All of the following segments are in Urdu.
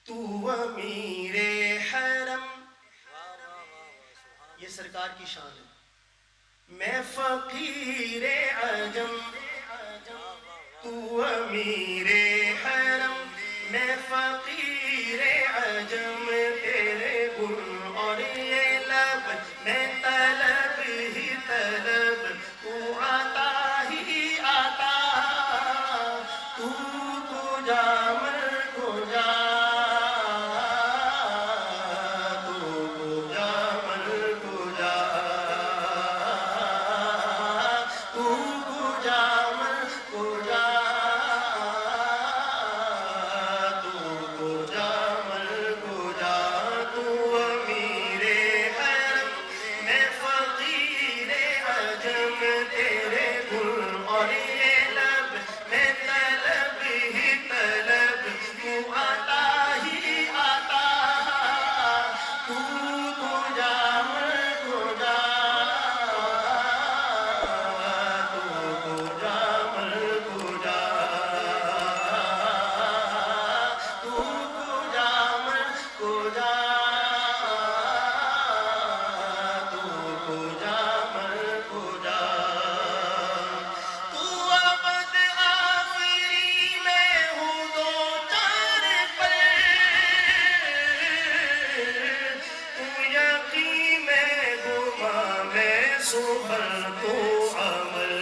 تو امیر حرم، یہ سرکار کی شان ہے. میں فقیر عجم، تو امیر حرم، میں فقیر عجم. تیرے گن اور یہ لب، میں طلب ہی طلب، تو عطا ہی عطا. تو کجا من کجا، تو کجا من کجا، تو کجا من کجا، تو کجا من کجا. تو امیر حرم، میں فقیر عجم. تیرے گل اور یہ لب، میں طلب ہی طلب، تو عطا ہی عطا. تو کجا من کجا، تو کجا من کجا، تو کجا من کجا، تو کجا من کجا. تو عبد آفری میں ہوں دو چار پر، تو یقین میں گما میں سخن تو عمل،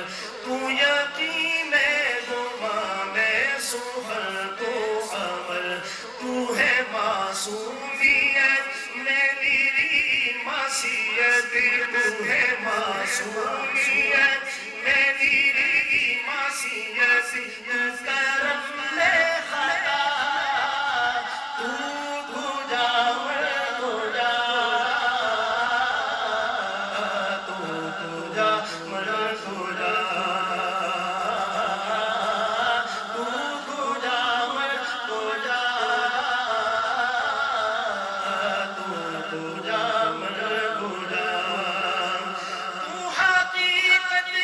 تو یقین میں گما میں سخن تو عمل. تو ہے معصومیت میں میری معصیت، تو ہے معصومیت میں میری معصیت. تو کرم میں خطا، تو کجا من کجا، تو کجا من کجا، تو کجا من کجا، تو کجا من کجا. تو حقیقت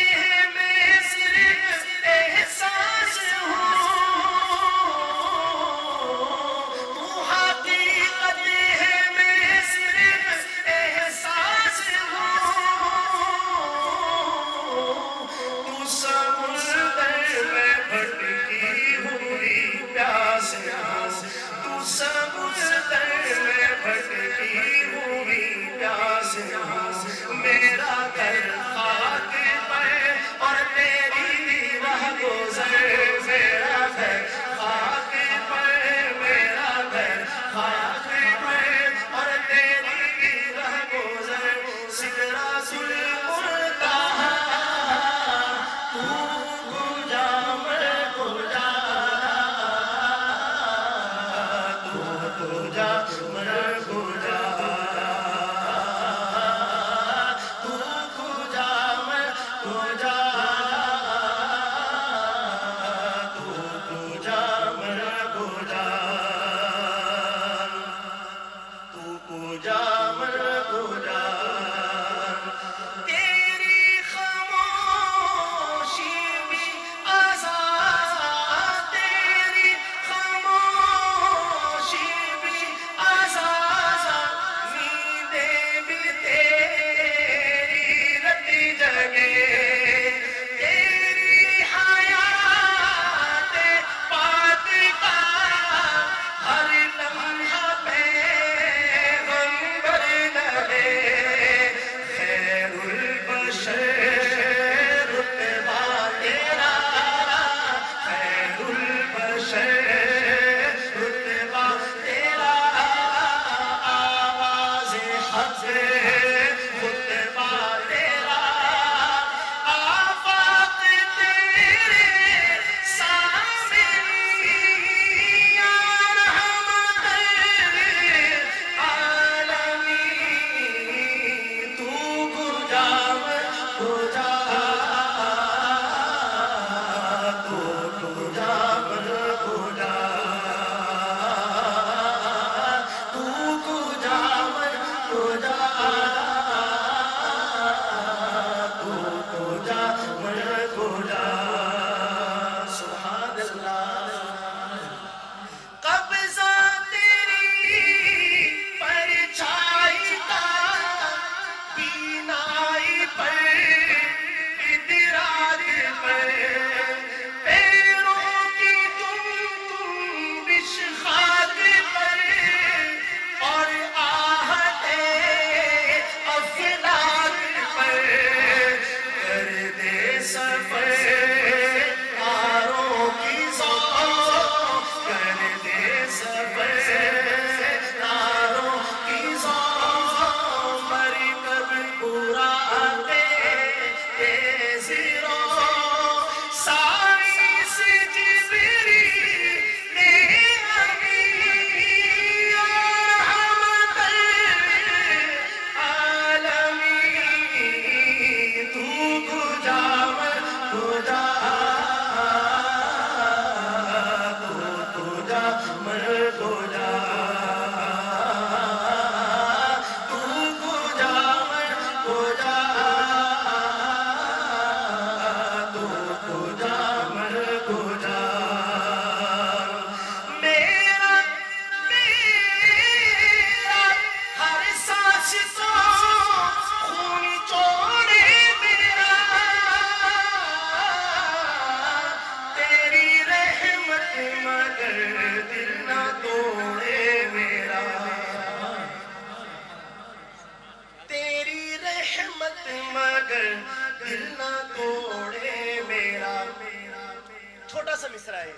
سا مصرع ہے،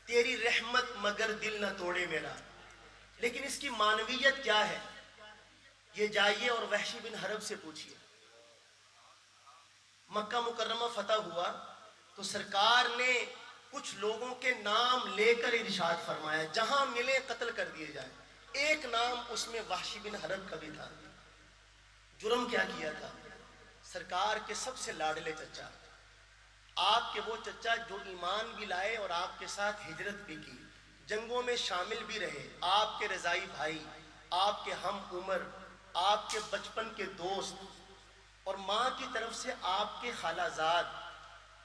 تیری رحمت مگر دل نہ توڑے میرا. لیکن اس کی معنویت کیا ہے یہ جائیے اور وحشی بن حرب سے پوچھیے. مکہ مکرمہ فتح ہوا تو سرکار نے کچھ لوگوں کے نام لے کر ارشاد فرمایا جہاں ملے قتل کر دیے جائیں. ایک نام اس میں وحشی بن حرب کا بھی تھا. جرم کیا کیا تھا؟ سرکار کے سب سے لاڈلے چچا، آپ کے وہ چچا جو ایمان بھی لائے اور آپ کے ساتھ ہجرت بھی کی، جنگوں میں شامل بھی رہے، آپ کے رضائی بھائی، آپ کے ہم عمر، آپ کے بچپن کے دوست، اور ماں کی طرف سے آپ کے خالہ زاد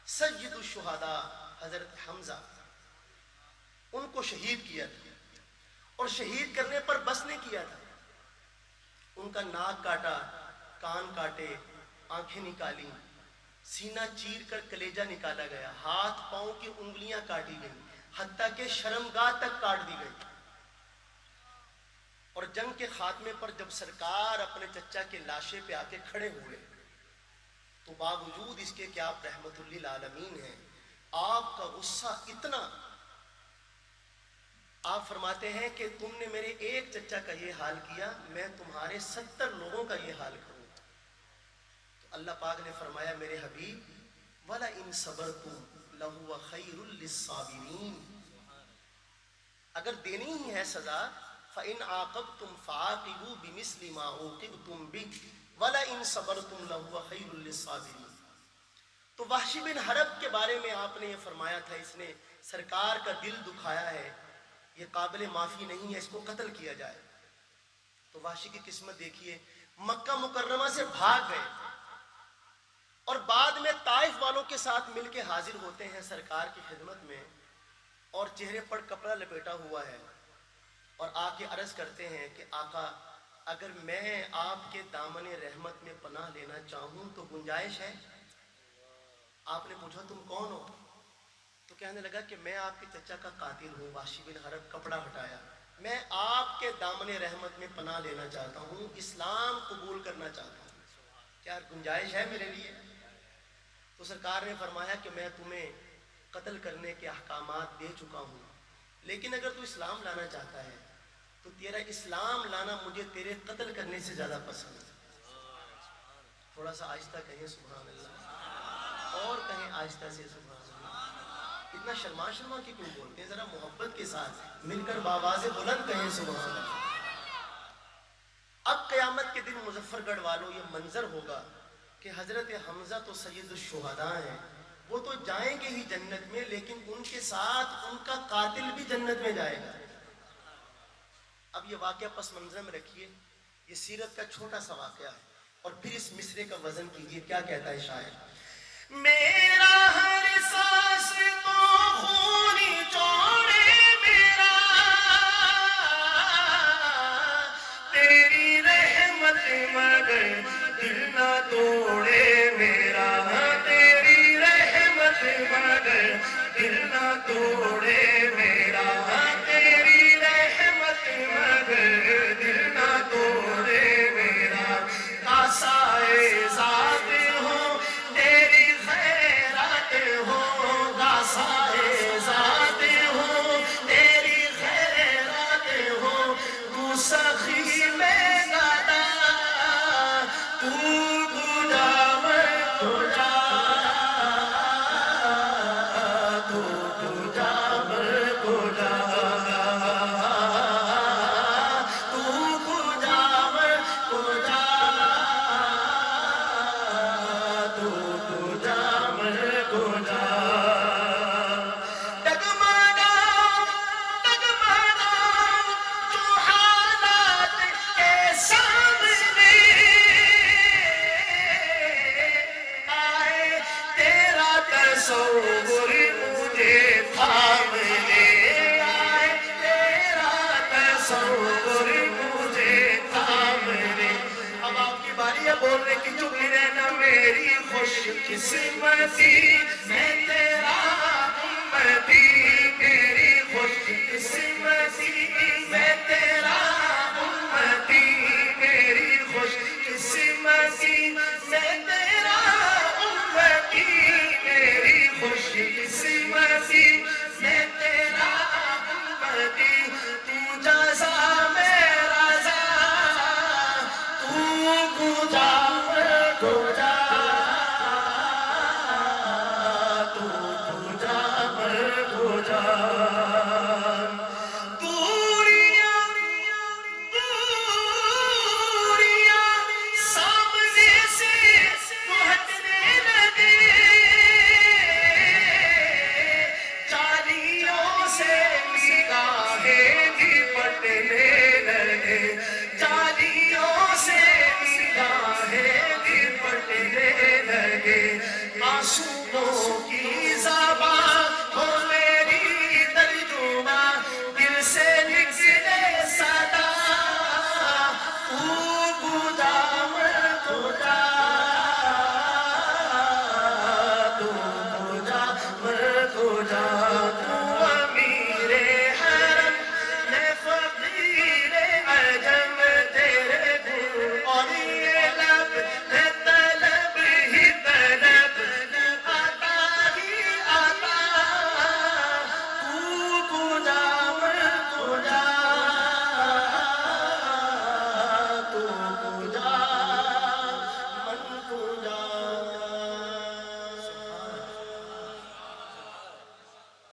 سید الشہداء حضرت حمزہ، ان کو شہید کیا تھا. اور شہید کرنے پر بس نہیں کیا تھا، ان کا ناک کاٹا، کان کاٹے، آنکھیں نکالی، سینہ چیر کر کلیجہ نکالا گیا، ہاتھ پاؤں کی انگلیاں کاٹی گئی، حتیٰ کہ شرمگاہ تک کاٹ دی گئی. اور جنگ کے خاتمے پر جب سرکار اپنے چچا کے لاشے پہ آ کے کھڑے ہوئے تو باوجود اس کے کہ آپ رحمت للعالمین ہیں، آپ کا غصہ اتنا، آپ فرماتے ہیں کہ تم نے میرے ایک چچا کا یہ حال کیا، میں تمہارے 70 لوگوں کا یہ حال کروں. تو اللہ پاک نے فرمایا میرے حبیب وَلَئِن صَبَرْتُمْ لَهُوَ خَيْرٌ لِلصَّابِرِينَ، اگر دینی ہی ہے سزا فَإِنْ عَاقَبْتُمْ فَعَاقِبُوا بِمِثْلِ مَا عُوقِبْتُمْ بِهِ وَلَئِن صَبَرْتُمْ لَهُوَ خَيْرٌ لِلصَّابِرِينَ. تو وحشی بن حرب کے بارے میں آپ نے یہ فرمایا تھا اس نے سرکار کا دل دکھایا ہے، یہ قابل معافی نہیں ہے، اس کو قتل کیا جائے. تو وحشی کی قسمت دیکھیے، مکہ مکرمہ سے بھاگ گئے اور بعد میں طائف والوں کے ساتھ مل کے حاضر ہوتے ہیں سرکار کی خدمت میں، اور چہرے پر کپڑا لپیٹا ہوا ہے، اور آ کے عرض کرتے ہیں کہ آقا اگر میں آپ کے دامن رحمت میں پناہ لینا چاہوں تو گنجائش ہے؟ آپ نے پوچھا تم کون ہو؟ تو کہنے لگا کہ میں آپ کے چچا کا قاتل ہوں. وحشی بن حرب کپڑا ہٹایا، میں آپ کے دامن رحمت میں پناہ لینا چاہتا ہوں، اسلام قبول کرنا چاہتا ہوں، کیا گنجائش ہے میرے لیے؟ تو سرکار نے فرمایا کہ میں تمہیں قتل کرنے کے احکامات دے چکا ہوں، لیکن اگر تو اسلام لانا چاہتا ہے تو تیرا اسلام لانا مجھے تیرے قتل کرنے سے زیادہ پسند ہے. تھوڑا سا آہستہ کہیں سبحان اللہ، اور کہیں آہستہ سے سبحان اللہ. اتنا شرما شرما کی کیوں بولتے ہیں؟ ذرا محبت کے ساتھ مل کر بآواز بلند کہیں سبحان اللہ. اب قیامت کے دن مظفر گڑھ والوں یہ منظر ہوگا کہ حضرت حمزہ تو سید الشہداء ہیں، وہ تو جائیں گے ہی جنت میں، لیکن ان کے ساتھ ان کا قاتل بھی جنت میں جائے گا. اب یہ واقعہ پس منظر میں رکھیے، یہ سیرت کا چھوٹا سا واقعہ ہے، اور پھر اس مصرے کا وزن کیجئے. کیا کہتا ہے شاعر؟ میرا ہر سانس تو خونی چوڑے میرا، تیری رحمت مگر دل نہ توڑے میرا، تیری رحمت مگر دل نہ توڑے میرا، تیری رحمت مگر دل نہ توڑے میرا. آسائے ذات ہو تیری خیرات ہو، آسائے ذات ہو تیری خیرات ہو، تو سخی میں گاتا تو گجا میں گجا، تو گجا میں گجا، تو گجا میں گجا، تو گجا میں گجا. ڈگمگا ڈگمگا جو حالات کے سامنے آئے، تیرا تصور مجھے تھام لے آئے، تیرا تصور مجھے تھام لے. اب آپ کی باری ہے بولنے کی، چپ ہی رہنا میری خوش قسمتی، میں